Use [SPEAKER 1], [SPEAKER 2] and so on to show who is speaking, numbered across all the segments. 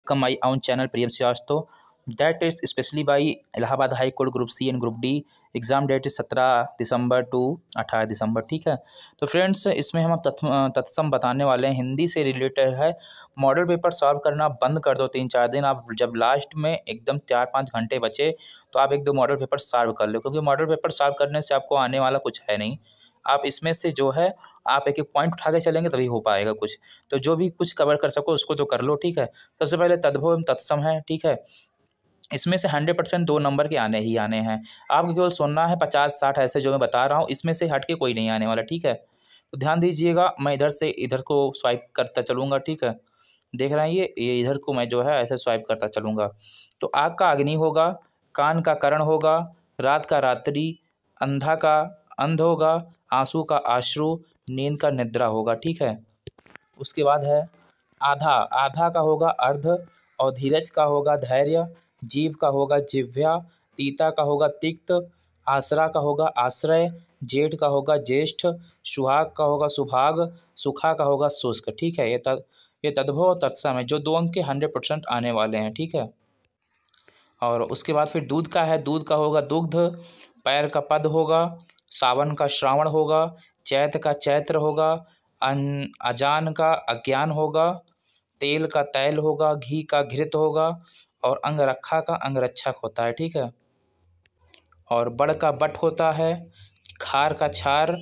[SPEAKER 1] Come my own channel Priyam Srivastava. That is especially by Allahabad high court group C and group D exam date 17 दिसंबर to 18 दिसंबर। ठीक है, तो friends इसमें हम तत्सम बताने वाले हैं, हिंदी से रिलेटेड है। मॉडल पेपर सॉल्व करना बंद कर दो 3-4 दिन। आप जब लास्ट में एकदम 4-5 घंटे बचे तो आप 1-2 मॉडल पेपर सॉल्व कर लो, क्योंकि मॉडल पेपर सॉल्व करने से आपको आने वाला कुछ है नहीं। आप इसमें से जो है आप एक एक पॉइंट उठा के चलेंगे तभी हो पाएगा कुछ। तो जो भी कुछ कवर कर सको उसको तो कर लो। ठीक है, सबसे पहले तद्भव एवं तत्सम है। ठीक है, इसमें से 100% 2 नंबर के आने ही आने हैं। आपको केवल सुनना है 50-60 ऐसे जो मैं बता रहा हूँ, इसमें से हट के कोई नहीं आने वाला। ठीक है, तो ध्यान दीजिएगा, मैं इधर से इधर को स्वाइप करता चलूँगा। ठीक है, देख रहे हैं ये इधर को मैं जो है ऐसे स्वाइप करता चलूँगा। तो आग का अग्नि होगा, कान का करण होगा, रात का रात्रि, अंधा का अंध होगा, आंसू का आश्रु, नींद का निद्रा होगा। ठीक है, उसके बाद है आधा। आधा का होगा अर्ध, और धीरज का होगा धैर्य, जीव का होगा जिह्वा, तीता का होगा तिक्त, आसरा का होगा आश्रय, जेठ का होगा ज्येष्ठ, सुहाग का होगा सुभाग, सुखा का होगा शुष्क। ठीक है, ये तद्भव और तत्सम है, जो 2 अंक के 100% आने वाले हैं। ठीक है, और उसके बाद फिर दूध का है। दूध का होगा दुग्ध, पैर का पद होगा, सावन का श्रावण होगा, चैत का चैत्र होगा, अजान का अज्ञान होगा, तेल का तैल होगा, घी का घृत होगा, और अंगरखा का अंगरक्षक होता है। ठीक है, और बड़ का बट होता है, खार का छार,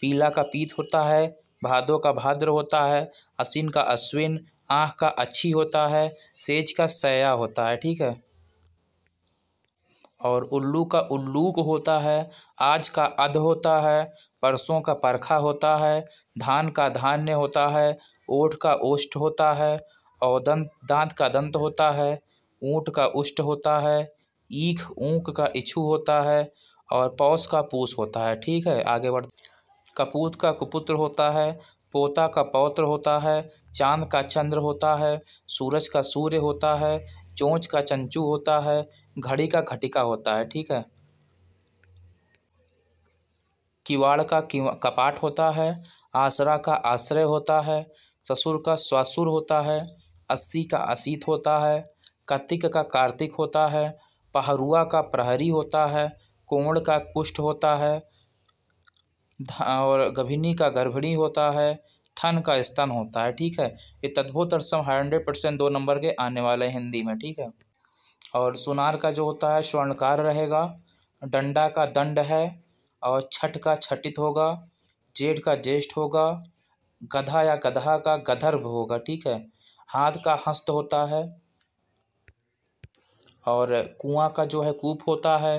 [SPEAKER 1] पीला का पीत होता है, भादो का भाद्र होता है, अश्विन का अश्विन, आँख का अच्छी होता है, सेज का सया होता है। ठीक है, और उल्लू का उल्लूक होता है, आज का अध होता है, परसों का परखा होता है, धान का धान्य होता है, ओठ का ओष्ठ होता है, और दांत का दंत होता है, ऊँट का उष्ट होता है, ईख ऊँक का इच्छू होता है, और पौष का पूस होता है। ठीक है, आगे बढ़। कपूत का कुपुत्र होता है, पोता का पौत्र होता है, चांद का चंद्र होता है, सूरज का सूर्य होता है, चोंच का चंचू होता है, घड़ी का घटिका होता है। ठीक है, किवाड़ का कपाट होता है, आसरा का आश्रय होता है, ससुर का स्वासुर होता है, अस्सी का असीत होता है, कार्तिक का कार्तिक होता है, पहरुआ का प्रहरी होता है, कोण का कुष्ठ होता है, और गभिनी का गर्भिणी होता है, थन का स्तन होता है। ठीक है, ये तद्भव तत्सम 100% 2 नंबर के आने वाले हैं हिंदी में। ठीक है, और सुनार का जो होता है स्वर्णकार रहेगा, डंडा का दंड है, और छठ का छठित होगा, जेठ का ज्येष्ठ होगा, गधा या गधा का गधर्भ होगा। ठीक है, हाथ का हस्त होता है, और कुआं का जो है कूप होता है,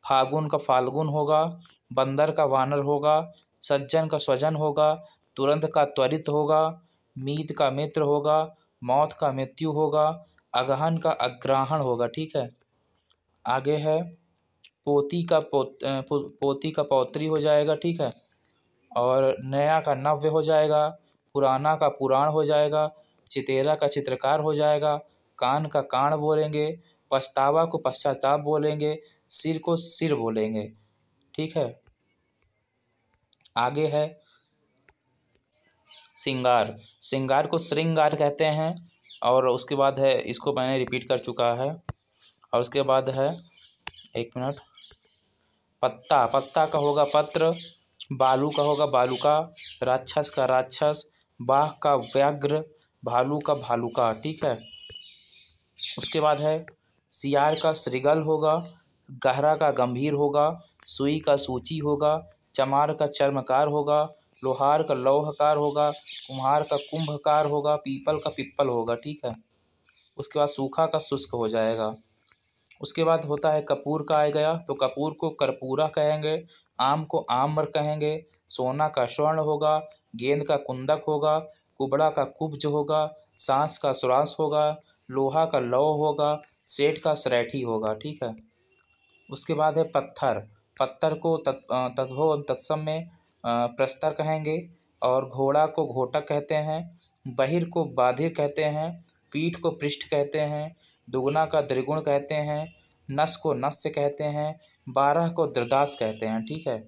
[SPEAKER 1] फागुन का फाल्गुन होगा, बंदर का वानर होगा, सज्जन का स्वजन होगा, तुरंत का त्वरित होगा, मीत का मित्र होगा, मौत का मृत्यु होगा, अगहन का अग्रहण होगा। ठीक है, आगे है पोती का पौत्री हो जाएगा। ठीक है, और नया का नव्य हो जाएगा, पुराना का पुराण हो जाएगा, चितेरा का चित्रकार हो जाएगा, कान का कान बोलेंगे, पछतावा को पश्चाताप बोलेंगे, सिर को सिर बोलेंगे। ठीक है, आगे है सिंगार। सिंगार को श्रृंगार कहते हैं, और उसके बाद है, इसको मैंने रिपीट कर चुका है। और उसके बाद है, एक मिनट, पत्ता। पत्ता का होगा पत्र, बालू का होगा बालुका, राक्षस का राक्षस, बाघ का व्याघ्र, भालू का भालुका। ठीक है, उसके बाद है सियार का श्रीगल होगा, गहरा का गंभीर होगा, सुई का सूची होगा, चमार का चर्मकार होगा, लोहार का लौहकार होगा, कुम्हार का कुंभकार होगा, पीपल का पिप्पल होगा। ठीक है, उसके बाद सूखा का शुष्क हो जाएगा। उसके बाद होता है कपूर का आ गया, तो कपूर को कर्पूरा कहेंगे, आम को आम्र कहेंगे, सोना का स्वर्ण होगा, गेंद का कुंदक होगा, कुबड़ा का कुब्ज होगा, सांस का सुरांस होगा, लोहा का लौह होगा, सेठ का सरेठी होगा। ठीक है, उसके बाद है पत्थर। पत्थर को तद्भव तत्सम में प्रस्तर कहेंगे, और घोड़ा को घोटक कहते हैं, बहिर को बाधिर कहते हैं, पीठ को पृष्ठ कहते हैं, दुगुना का त्रिगुण कहते हैं, नस को नस्य कहते हैं, 12 को द्रदास कहते हैं। ठीक है,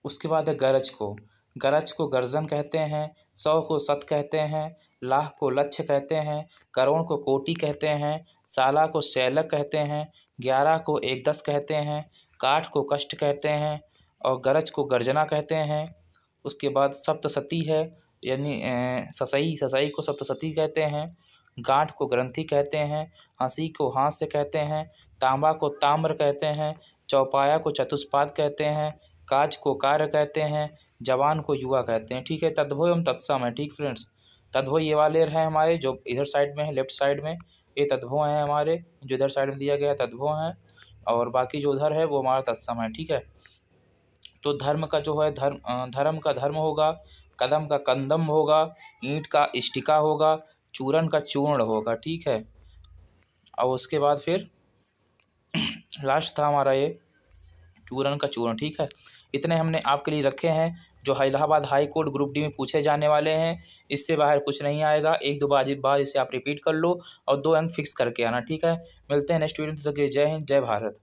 [SPEAKER 1] उसके बाद है गरज को गर्जन कहते हैं, 100 को सत कहते हैं, लाख को लक्ष्य कहते हैं, करोड़ को कोटि कहते हैं, साला को सैलक कहते हैं, 11 को एकदस कहते हैं, काठ को कष्ट कहते हैं और गरज को गर्जना कहते हैं। उसके बाद सप्तसती है, यानी ससई को सप्तसती कहते हैं, गांठ को ग्रंथि कहते हैं, हंसी को हास्य कहते हैं, तांबा को ताम्र कहते हैं, चौपाया को चतुष्पाद कहते हैं, काज को कार्य कहते हैं, जवान को युवा कहते हैं। ठीक है, तद्भव एवं तत्सम है। ठीक फ्रेंड्स, तद्भव ये वाले हैं हमारे जो इधर साइड में है, लेफ्ट साइड में ये तद्भव हैं हमारे, जो इधर साइड में दिया गया है तद्भव हैं, और बाकी जो उधर है वो हमारा तत्सम है। ठीक है, तो धर्म का जो है धर्म का धर्म होगा, कदम का कंदम होगा, ईंट का इष्टिका होगा, चूरन का चूर्ण होगा। ठीक है, और उसके बाद फिर लास्ट था हमारा ये चूरन का चूर्ण। ठीक है, इतने हमने आपके लिए रखे हैं जो Allahabad high court group D में पूछे जाने वाले हैं। इससे बाहर कुछ नहीं आएगा, एक दो बार इसे आप रिपीट कर लो और 2 अंक फिक्स करके आना। ठीक है, मिलते हैं नेक्स्ट वीडियो में। जय हिंद, जय भारत।